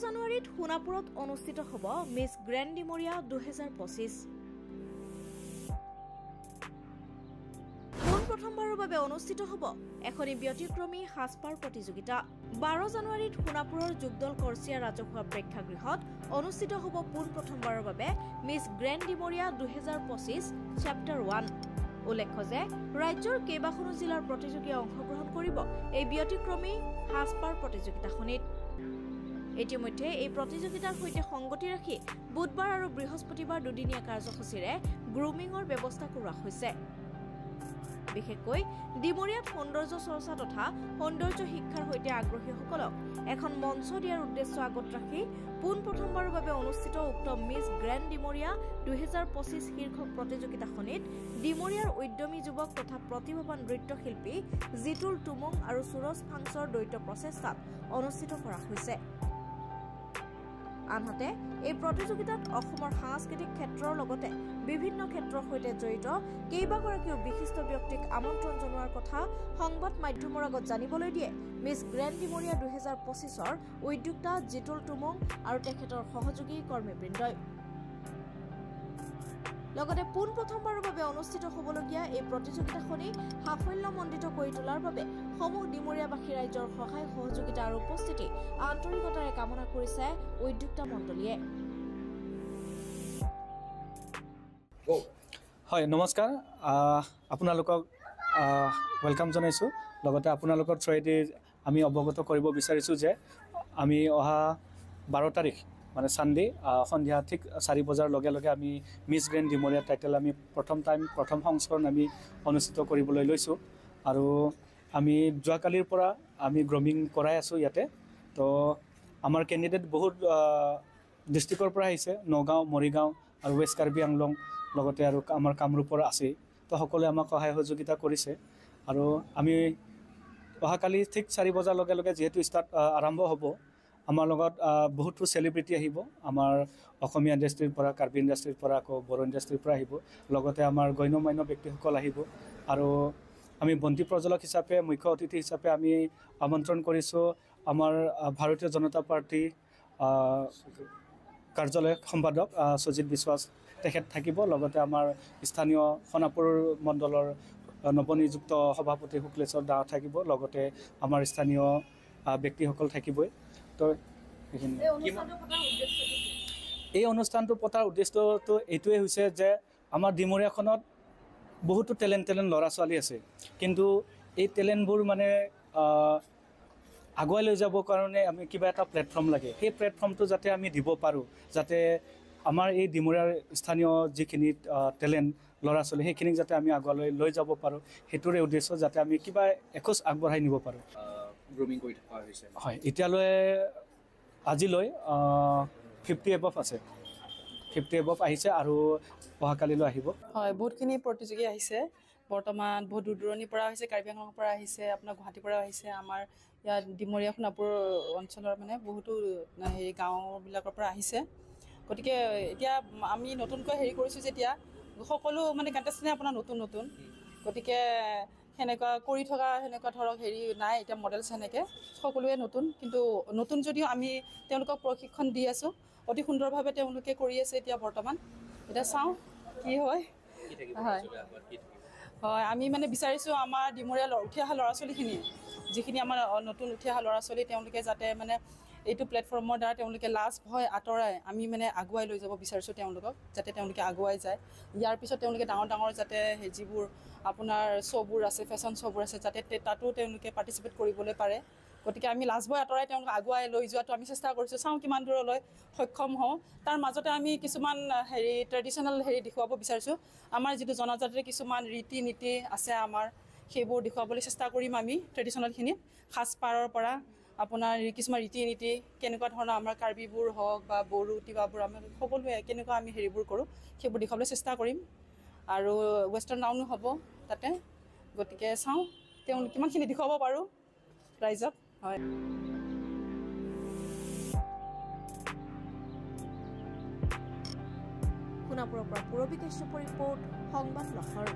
জানুৱাৰীত সোণাপুৰত অনুষ্ঠিত হ'ব মিছ গ্ৰেণ্ড ডিমৰীয়া 2025। প্ৰথমবাৰৰ বাবে অনুষ্ঠিত হ'ব এখনি ব্যতিক্ৰমী সাজপাৰ প্ৰতিযোগিতা। 12 জানুৱাৰীত সোণাপুৰৰ যুগদল কৰচিয়া ৰাজহুৱা প্ৰেক্ষাগৃহত অনুষ্ঠিত হ'ব প্ৰথমবাৰৰ বাবে মিছ গ্ৰেণ্ড ডিমৰীয়া 2025 চেপ্টাৰ 1। উল্লেখ্য যে ৰাজ্যৰ কেইবাখনো জিলাৰ প্ৰতিযোগীয়ে অংশগ্ৰহণ কৰিব এই ব্যতিক্ৰমী সাজপাৰ প্ৰতিযোগিতাখনিত। ইতিমধ্যে এই প্ৰতিযোগিতাৰ সৈতে সংগতি ৰাখি বুধবাৰ আৰু বৃহস্পতিবাৰ দুদিনীয়া কাৰ্যসূচীৰে গ্ৰুমিঙৰ ব্যৱস্থা কৰা হৈছে। বিশেষকৈ ডিমৰীয়াত সৌন্দৰ্য চৰ্চা তথা সৌন্দৰ্য শিক্ষাৰ সৈতে আগ্ৰহীসকলক এখন মঞ্চ দিয়াৰ উদ্দেশ্য আগত ৰাখি প্ৰথমবাৰৰ বাবে অনুষ্ঠিত উক্ত মিছ গ্ৰেণ্ড ডিমৰীয়া 2025 শীৰ্ষক প্ৰতিযোগিতাখনিত ডিমৰীয়াৰ উদ্যমী যুৱক তথা প্ৰতিভাৱান নৃত্যশিল্পী জিতুল টুমুং আৰু সুৰজ ফাংছৰ দ্বৈত প্ৰচেষ্টাত অনুষ্ঠিত কৰা হৈছে। আনহাতে এই প্ৰতিযোগিতাত অসমৰ সাংস্কৃতিক ক্ষেত্ৰৰ লগতে বিভিন্ন ক্ষেত্ৰৰ সৈতে জড়িত কেইবাগৰাকীও বিশিষ্ট ব্যক্তিক আমন্ত্ৰণ জনোৱাৰ কথা সংবাদ মাধ্যমৰ আগত জানিবলৈ দিয়ে মিছ গ্ৰেণ্ড ডিমৰীয়া 2025ৰ উদ্যোক্তা জিতুল টুমুং আৰু তেখেতৰ সহযোগী কৰ্মীবৃন্দই। লগতে প্ৰথমবাৰৰ বাবে অনুষ্ঠিত হ'বলগীয়া এই প্ৰতিযোগিতাখনি সাফল্যমণ্ডিত কৰি তোলাৰ বাবে সমূহ ডিমৰীয়াবাসী ৰাইজৰ সহায় সহযোগিতা আৰু উপস্থিতি আন্তৰিকতাৰে কামনা কৰিছে উদ্যোক্তা মণ্ডলীয়ে। হয়, নমস্কাৰ। আপোনালোকক ৱেলকাম জনাইছোঁ। লগতে আপোনালোকৰ থ্ৰুৱেদি আমি অৱগত কৰিব বিচাৰিছোঁ যে আমি অহা 12 তাৰিখ মানে ছানডে সন্ধিয়া ঠিক 4 বজাৰ লগে লগে আমি মিছ গ্ৰেণ্ড ডিমৰীয়া টাইটেল আমি প্ৰথম সংস্কৰণ আমি অনুষ্ঠিত কৰিবলৈ লৈছোঁ। আৰু আমি যোৱাকালিৰ পৰা আমি গ্ৰুমিং কৰাই আছোঁ ইয়াতে। তো আমাৰ কেণ্ডিডেট বহুত ডিষ্ট্ৰিক্টৰ পৰা আহিছে, নগাঁও, মৰিগাঁও আৰু ৱেষ্ট কাৰ্বি আংলং, লগতে আৰু আমাৰ কামৰূপৰ আছে। তো সকলোৱে আমাক সহায় সহযোগিতা কৰিছে। আৰু আমি অহাকালি ঠিক 4 বজাৰ লগে লগে যিহেতু আৰম্ভ হ'ব, আমাৰ লগত বহুতো চেলিব্ৰিটি আহিব। আমাৰ অসমীয়া ইণ্ডাষ্ট্ৰীৰ পৰা, কাৰ্বি ইণ্ডাষ্ট্ৰীৰ পৰা, আকৌ বড়ো ইণ্ডাষ্ট্ৰীৰ পৰা আহিব। লগতে আমাৰ গণ্যমান্য ব্যক্তিসকল আহিব। আৰু আমি বন্তি প্ৰজ্বলক হিচাপে, মুখ্য অতিথি হিচাপে আমি আমন্ত্ৰণ কৰিছোঁ আমাৰ ভাৰতীয় জনতা পাৰ্টি কাৰ্যালয় সম্পাদক সুজিত বিশ্বাস, তেখেত থাকিব। লগতে আমাৰ স্থানীয় সোণাপুৰ মণ্ডলৰ নৱনিযুক্ত সভাপতি শুক্লেশ্বৰ দা থাকিব। লগতে আমাৰ স্থানীয় ব্যক্তিসকল থাকিবই। তো এই অনুষ্ঠানটো পতাৰ উদ্দেশ্যটো এইটোৱে হৈছে যে আমাৰ ডিমৰীয়াখনত বহুতো টেলেণ্ট ল'ৰা ছোৱালী আছে, কিন্তু এই টেলেণ্টবোৰ মানে আগুৱাই লৈ যাবৰ কাৰণে আমি কিবা এটা প্লেটফৰ্ম লাগে। সেই প্লেটফৰ্মটো যাতে আমি দিব পাৰোঁ, যাতে আমাৰ এই ডিমৰীয়াৰ স্থানীয় যিখিনি টেলেণ্ট ল'ৰা ছোৱালী সেইখিনিক যাতে আমি আগুৱাই লৈ যাব পাৰোঁ, সেইটোৰে উদ্দেশ্য যাতে আমি কিবা এখোজ আগবঢ়াই নিব পাৰোঁ। গ্ৰুমিং কৰি থকা হৈছে। হয়, এতিয়ালৈ আজিলৈ 50 এবভ আছে, 50 এবভ আহিছে আৰু অহাকালিলৈ আহিব। হয়, বহুতখিনি প্ৰতিযোগী আহিছে। বৰ্তমান বহুত দূৰ দূৰণিৰ পৰা আহিছে, কাৰ্বি আংলঙৰ পৰা আহিছে, আপোনাৰ গুৱাহাটীৰ পৰা আহিছে। আমাৰ ইয়াত ডিমৰীয়া সোণাপুৰ অঞ্চলৰ মানে বহুতো গাঁওবিলাকৰ পৰা আহিছে। গতিকে এতিয়া আমি নতুনকৈ কৰিছোঁ যেতিয়া সকলো মানে কণ্টেষ্টেণ্টে আপোনাৰ নতুন গতিকে সেনেকুৱা কৰি থকা সেনেকুৱা ধৰক নাই। এতিয়া মডেলছ সেনেকৈ সকলোৱে নতুন, কিন্তু নতুন যদিও আমি তেওঁলোকক প্ৰশিক্ষণ দি আছোঁ। অতি সুন্দৰভাৱে তেওঁলোকে কৰি আছে এতিয়া বৰ্তমান। এতিয়া চাওঁ কি হয়। হয়, আমি মানে বিচাৰিছোঁ আমাৰ ডিমৰীয়া উঠি অহা ল'ৰা ছোৱালীখিনি, যিখিনি আমাৰ নতুন উঠি অহা ল'ৰা ছোৱালী, তেওঁলোকে যাতে মানে এইটো প্লেটফৰ্মৰ দ্বাৰা তেওঁলোকে লাজ ভয় আঁতৰাই আমি মানে আগুৱাই লৈ যাব বিচাৰিছোঁ তেওঁলোকক, যাতে তেওঁলোকে আগুৱাই যায়। ইয়াৰ পিছত তেওঁলোকে ডাঙৰ যাতে যিবোৰ আপোনাৰ শ্ব'বোৰ আছে, ফেশ্বন শ্ব'বোৰ আছে, যাতে তাতো তেওঁলোকে পাৰ্টিচিপেট কৰিবলৈ পাৰে। গতিকে আমি লাজ ভয় আঁতৰাই তেওঁলোকক আগুৱাই লৈ যোৱাটো আমি চেষ্টা কৰিছোঁ। চাওঁ কিমান দূৰলৈ সক্ষম হওঁ। তাৰ মাজতে আমি কিছুমান ট্ৰেডিশ্যনেল দেখুৱাব বিচাৰিছোঁ। আমাৰ যিটো জনজাতিৰ কিছুমান ৰীতি নীতি আছে আমাৰ, সেইবোৰ দেখুৱাবলৈ চেষ্টা কৰিম আমি। ট্ৰেডিশ্যনেলখিনি সাজপাৰৰ পৰা আপোনাৰ কিছুমান ৰীতি নীতি, কেনেকুৱা ধৰণৰ আমাৰ কাৰ্বিবোৰ হওক বা বড়ো তিৱাবোৰ, আমি সকলোৱে কেনেকুৱা আমি কৰোঁ, সেইবোৰ দেখুৱাবলৈ চেষ্টা কৰিম। আৰু ৱেষ্টাৰ্ণ নাউনো হ'ব তাতে। গতিকে চাওঁ তেওঁলোক কিমানখিনি দেখুৱাব পাৰোঁ ৰাইজক। হয়, সোণাপুৰৰ পৰা পূৰবী কাশ্যপৰ ৰিপৰ্ট, সংবাদ লহৰ।